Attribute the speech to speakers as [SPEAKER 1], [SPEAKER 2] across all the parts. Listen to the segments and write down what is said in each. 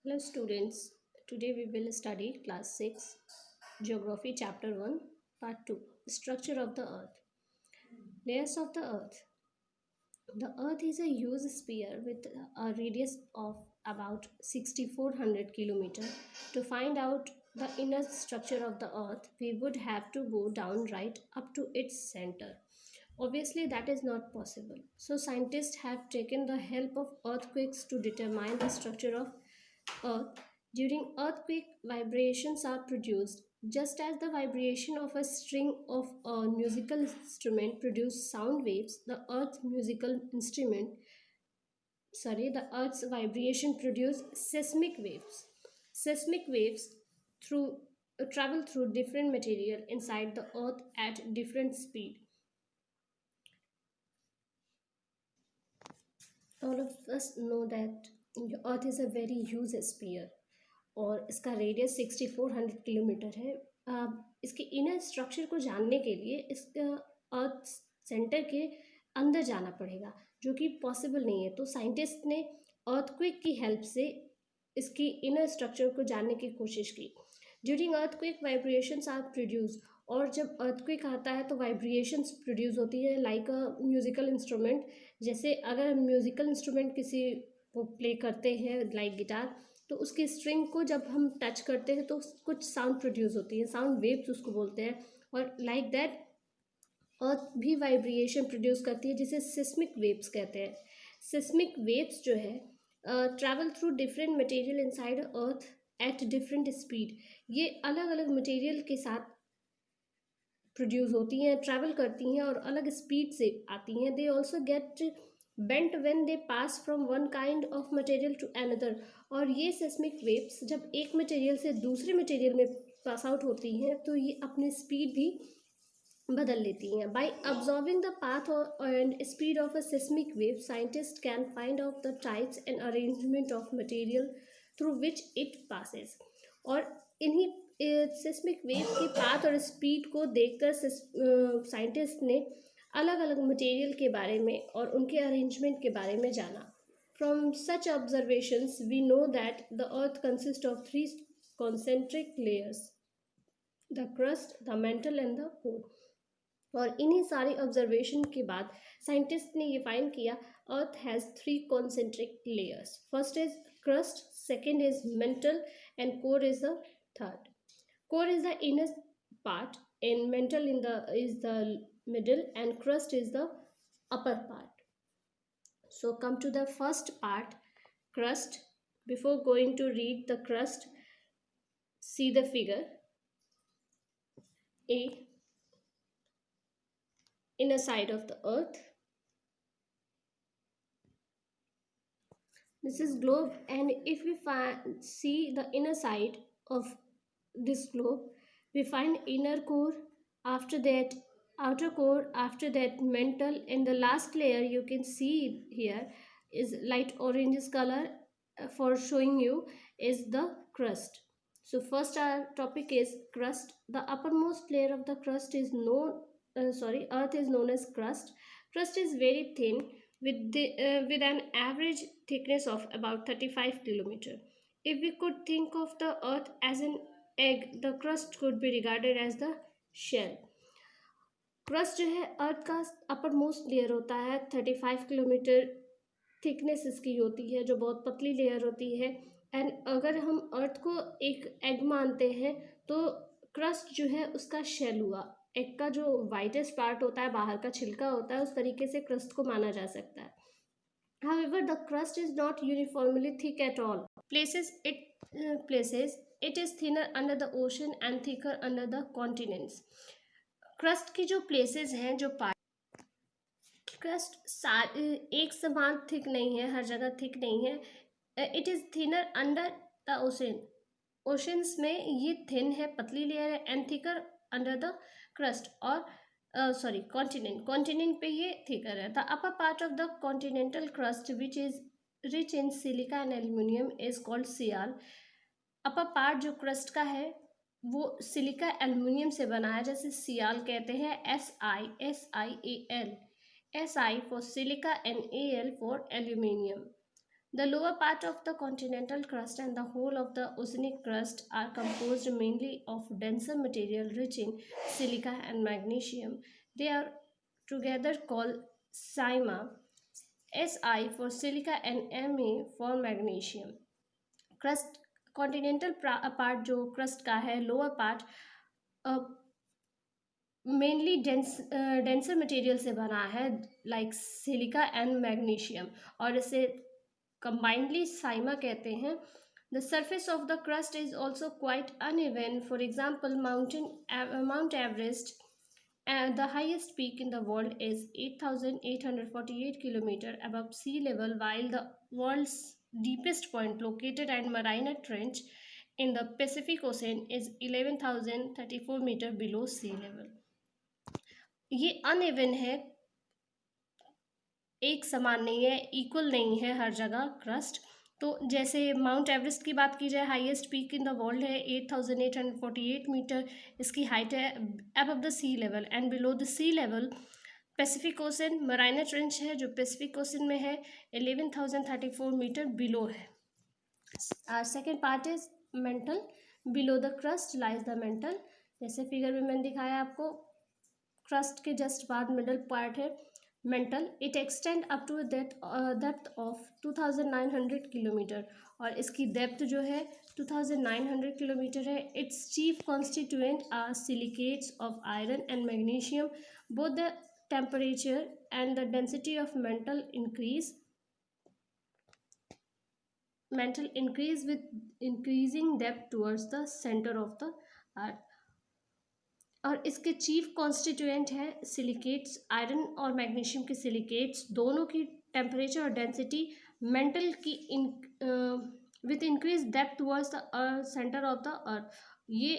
[SPEAKER 1] Hello students, today we will study class 6 Geography chapter 1 part 2 Structure of the Earth. Layers of the Earth. The Earth is a huge sphere with a radius of about 6400 km. To find out the inner structure of the Earth, we would have to go down right up to its center. Obviously, that is not possible. So, scientists have taken the help of earthquakes to determine the structure of Earth. During earthquake, vibrations are produced. Just as the vibration of a string of a musical instrument produce sound waves, the Earth's vibration produce seismic waves. Seismic waves through travel through different material inside the Earth at different speed. All of us know that Earth is a very huge sphere और इसका radius 6400 kilometre है। इसके inner structure को जानने के लिए इसका अर्थ centre के अंदर जाना पड़ेगा, जो कि पॉसिबल नहीं है। तो साइंटिस्ट ने अर्थक्वेक की हेल्प से इसकी इनर स्ट्रक्चर को जानने की कोशिश की। During earthquake vibrations are produce, और जब अर्थक्वेक आता है तो वाइब्रेशंस प्रोड्यूस होती है लाइक अ म्यूजिकल इंस्ट्रूमेंट। जैसे अगर म्यूजिकल इंस्ट्रूमेंट किसी को प्ले करते हैं लाइक गिटार, तो उसकी स्ट्रिंग को जब हम टच करते हैं तो कुछ साउंड प्रोड्यूस होती है, साउंड वेव्स उसको बोलते हैं। और लाइक दैट अर्थ भी वाइब्रेशन प्रोड्यूस करती है जिसे सिस्मिक वेव्स कहते हैं। सिस्मिक वेव्स जो है travel through different material inside earth at different speed. ये अलग अलग मटेरियल के साथ प्रोड्यूस होती हैं, ट्रैवल करती हैं और अलग स्पीड से आती हैं। They also get bent when they pass from one kind of material to another. और ये सेस्मिक वेव्स जब एक मटेरियल से दूसरे मटेरियल में पास आउट होती हैं तो ये अपनी स्पीड भी बदल लेती हैं। By observing the path and speed of a seismic wave, scientist can find out the types and arrangement of material through which it passes. और इन्हीं सेस्मिक वेव की पाथ और स्पीड को देखकर साइंटिस्ट ने अलग अलग मटेरियल के बारे में और उनके अरेंजमेंट के बारे में जाना। From such observations, we know that the Earth consists of three concentric layers: the crust, the mantle and the core. और इन्हीं सारी ऑब्जर्वेशन के बाद साइंटिस्ट ने ये फाइंड किया अर्थ has three concentric layers. First is crust, second is mantle and core is the third. Core is the inner part and mantle is the middle and crust is the upper part. So come to the first part, crust. Before going to read the crust, see the figure A, inner side of the earth. This is globe, and if we see the inner side of this globe, we find inner core, after that outer core, after that mantle, and the last layer you can see here is light orange color for showing you is the crust. So first our topic is crust. The uppermost layer of the crust is earth is known as crust. Crust is very thin with an average thickness of about 35 kilometer. If we could think of the earth as an egg, the crust could be regarded as the shell. Crust जो है अर्थ का upper most layer होता है, 35 kilometre thickness इसकी होती है, जो बहुत पतली लेयर होती है। एंड अगर हम अर्थ को एक एग मानते हैं तो क्रस्ट जो है उसका शेल हुआ। एग का जो वाइटेस्ट पार्ट होता है, बाहर का छिलका होता है, उस तरीके से क्रस्ट को माना जा सकता है। However, the crust is not uniformly thick at all. Places it is thinner under the ocean and thicker under the continents. Crust की जो प्लेसेस हैं, जो पार्ट, क्रस्ट एक समान थिक नहीं है, हर जगह थिक नहीं है। It is thinner under the ocean, oceans में ये थिन है, पतली लेयर है। And thicker under the crust और कॉन्टिनेंट पे ये थिकर है। The upper part of the continental crust which is rich in silica and aluminium is called sial. Upper part जो क्रस्ट का है वो सिलिका एल्युमिनियम से बना है, जैसे सियाल कहते हैं, SiAl, Si for silica and Al for aluminium. The lower part of the continental crust and the whole of the oceanic crust are composed mainly of denser material rich in silica and magnesium. They are together called SIMA, Si for silica and Ma for magnesium. Crust continental part जो crust का है lower part mainly denser material से बना है like silica and magnesium और इसे combinedly Saima कहते हैं. The surface of the crust is also quite uneven. For example mount Everest the highest peak in the world is 8,848 kilometer above sea level, while the world's deepest point located at Mariana Trench in the Pacific Ocean is 11,034 meter below sea level. ये uneven है, एक समान नहीं है, equal नहीं है हर जगह crust. तो जैसे माउंट एवरेस्ट की बात की जाए, highest peak in the world है 8,848 मीटर, इसकी हाइट है above the sea level. And below the sea level Pacific Ocean Mariana trench है जो पैसिफिक ओशन में है, 11,034 मीटर बिलो है. Second part is mantle. Below the crust lies the mantle. जैसे figure में मैंने दिखाया आपको, क्रस्ट के जस्ट बाद मिडल पार्ट है mantle. It extend up to depth of 2,900 kilometre और इसकी डेप्थ जो है 2,900 किलोमीटर है. Its chief constituent are silicates of iron and magnesium. Both the temperature and the density of mantle increase with increasing depth towards the center of the earth. और इसके chief constituent है silicates, iron और magnesium के silicates. दोनों की temperature और density mental की with increase depth towards the centre of the अर्थ. ये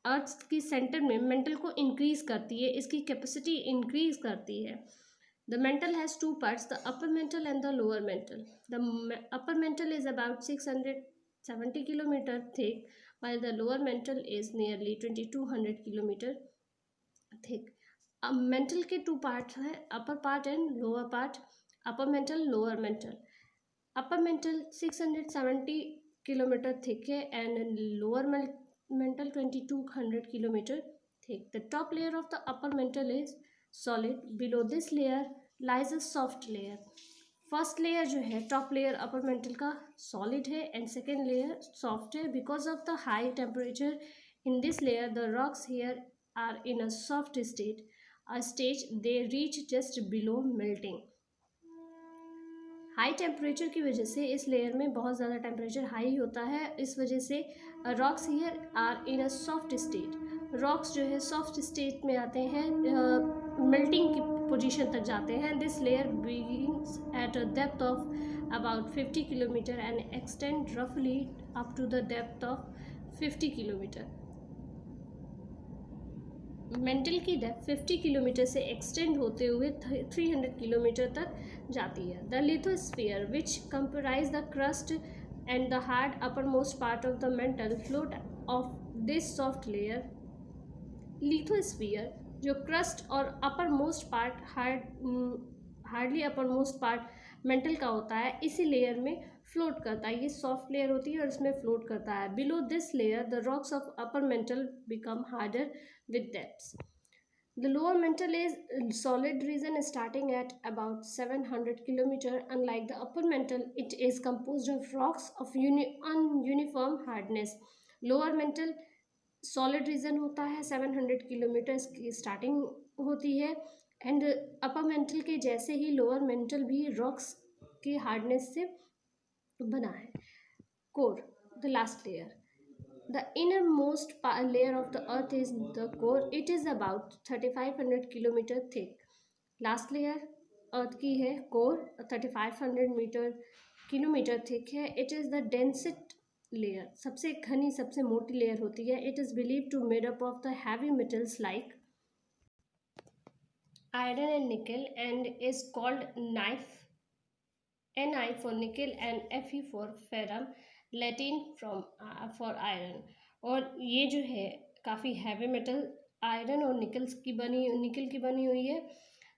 [SPEAKER 1] अर्थ की सेंटर में मेंटल को इंक्रीज करती है, इसकी कैपेसिटी इंक्रीज करती है. The mental has two parts, the upper mantle and the lower mental. The upper mantle is about 670 kilometre thick, while the lower mantle is nearly 2,200 kilometer thick. अब mental के two parts हैं, upper part and lower part. upper mantle, lower mantle. upper mantle 670 kilometer thick है and lower mantle 2,200 kilometer thick. The top layer of the upper mantle is solid. Below this layer lies a soft layer. First layer जो है top layer upper mantle का solid है and second layer soft है. Because of the high temperature in this layer the rocks here are in a soft state, a stage they reach just below melting. High temperature की वजह से इस layer में बहुत ज़्यादा temperature high होता है, इस वजह से rocks here are in a soft state. Rocks जो है सॉफ्ट स्टेट में आते हैं, मेल्टिंग की पोजीशन तक जाते हैं. This layer begins at a depth of about 50 kilometer and extend roughly up to the depth of 50 kilometer. Mental की डेप्थ 50 किलोमीटर से एक्सटेंड होते हुए 300 किलोमीटर तक जाती है. The lithosphere which comprise the crust and the hard upper most part of the mental float of this soft layer. Lithosphere जो crust और upper most part hardly upper most part mental का होता है, इसी layer में float करता है. ये सॉफ्ट लेयर होती है और इसमें फ्लोट करता है. Below this layer the rocks of upper mantle become harder with depths. The lower mantle is solid region starting at about 700 km. Unlike the upper mantle, it is composed of rocks of ununiform hardness. Lower mantle solid region होता है, 700 kilometres की starting होती है and upper mantle के जैसे ही lower mantle भी rocks की हार्डनेस से बना है. Core, the last layer. The inner most layer of the earth is the core. It is about 3,500 kilometre thick. Last layer earth की है कोर, 3,500 किलोमीटर थिक है. It is the densest layer, सबसे घनी सबसे मोटी लेयर होती है. It is believe to made up of the heavy metals like iron and निकल and is called Ni for nickel and Fe for ferrum, Latin for iron. और ये जो है काफ़ी हैवी मेटल आयरन और निकल की बनी हुई है.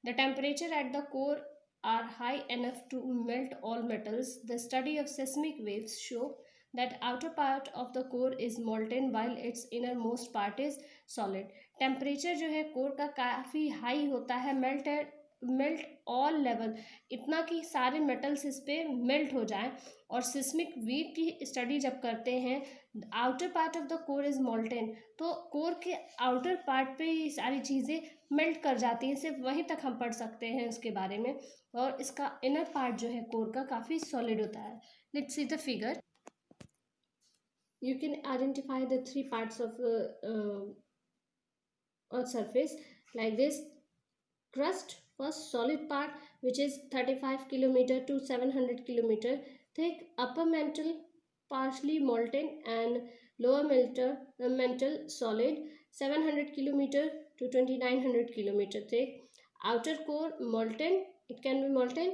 [SPEAKER 1] The temperature at the core are high enough to melt all metals. The study of seismic waves show that outer part of the core is molten while its innermost part is solid. Temperature जो है core का काफ़ी high होता है, melt all level, इतना कि सारे metals इस पे मेल्ट हो जाएं। और सिस्मिक वेव की स्टडी जब करते हैं, outer part of the core is molten, तो कोर के आउटर पार्ट पे ये सारी चीज़ें मेल्ट कर जाती हैं, सिर्फ वहीं तक हम पढ़ सकते हैं उसके बारे में। और इसका इनर पार्ट जो है कोर का काफ़ी सॉलिड होता है। Let's see the figure. You can identify the three parts of earth surface like this. Crust, first solid part, which is 35 kilometer to 700 kilometer thick. Upper mantle partially molten and lower mantle solid, 700 kilometer to 2900 kilometer thick. Outer core molten, it can be molten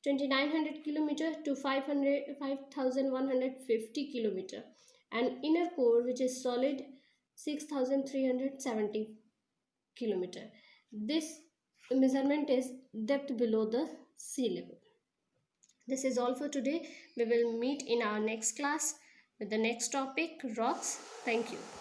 [SPEAKER 1] 2900 kilometer to 5150 kilometer, and inner core which is solid 6370 kilometer. This measurement is depth below the sea level. This is all for today. We will meet in our next class with the next topic, rocks. Thank you.